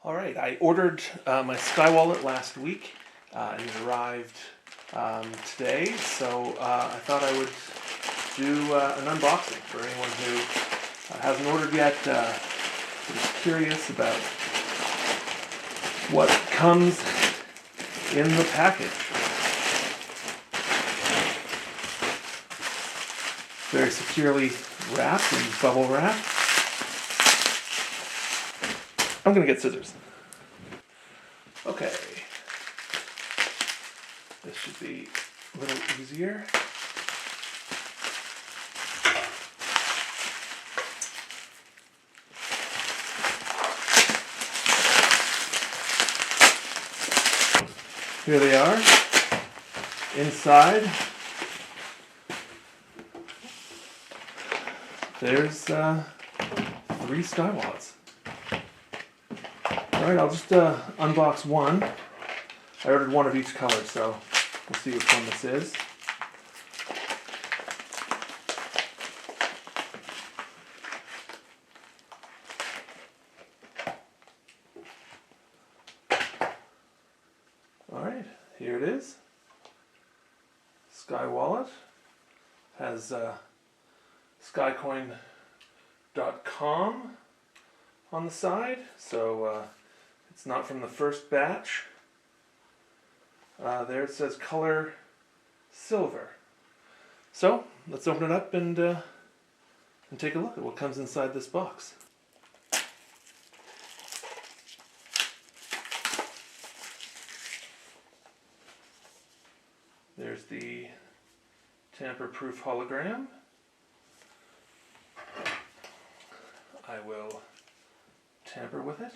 All right, I ordered my Skywallet last week and it arrived today, so I thought I would do an unboxing for anyone who hasn't ordered yet, is curious about what comes in the package. Very securely wrapped in bubble wrap. I'm going to get scissors. Okay. This should be a little easier. Here they are. Inside, there's 3 Skywallets. Alright, I'll just unbox one. I ordered one of each color, so we'll see which one this is. Alright, here it is. Skywallet has Skycoin.com on the side, so it's not from the first batch. There it says color silver. So let's open it up and take a look at what comes inside this box. There's the tamper-proof hologram. I will tamper with it.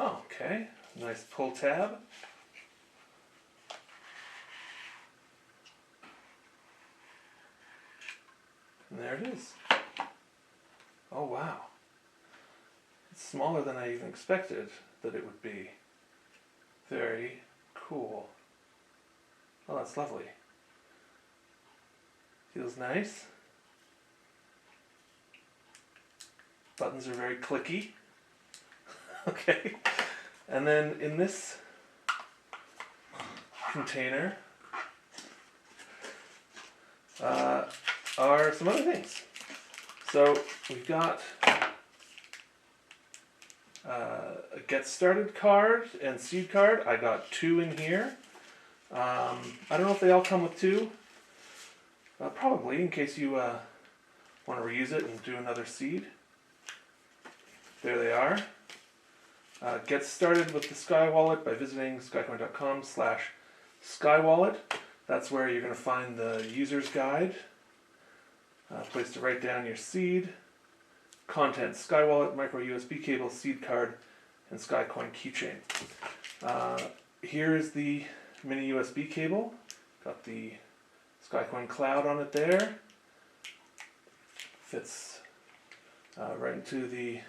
Oh, okay. Nice pull tab. And there it is. Oh, wow. It's smaller than I even expected that it would be. Very cool. Oh, that's lovely. Feels nice. Buttons are very clicky. Okay. And then in this container are some other things. So we've got a get started card and seed card. I got 2 in here. I don't know if they all come with 2. Probably, in case you want to reuse it and do another seed. There they are. Get started with the Skywallet by visiting skycoin.com/Skywallet. That's where you're going to find the user's guide, a place to write down your seed, content, Skywallet, micro USB cable, seed card, and Skycoin keychain. Here is the mini USB cable. Got the Skycoin cloud on it there. Fits right into the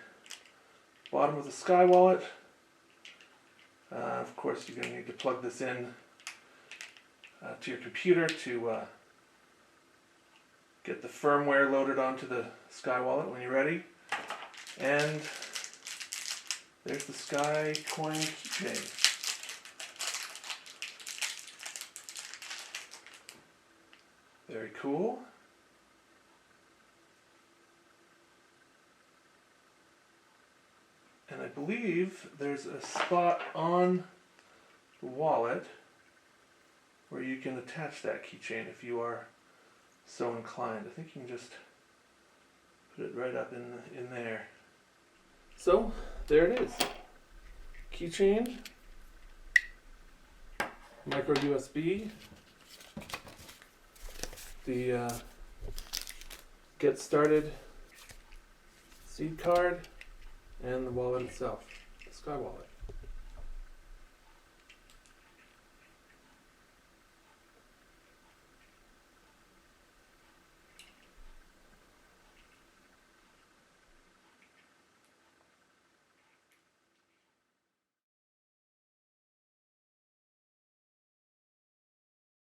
bottom of the Skywallet. Of course, you're going to need to plug this in to your computer to get the firmware loaded onto the Skywallet when you're ready. And there's the Skycoin keychain. Very cool. And I believe there's a spot on the wallet where you can attach that keychain if you are so inclined. I think you can just put it right up in there. So there it is. Keychain, micro USB, the get started seed card, and the wallet itself, the Skywallet.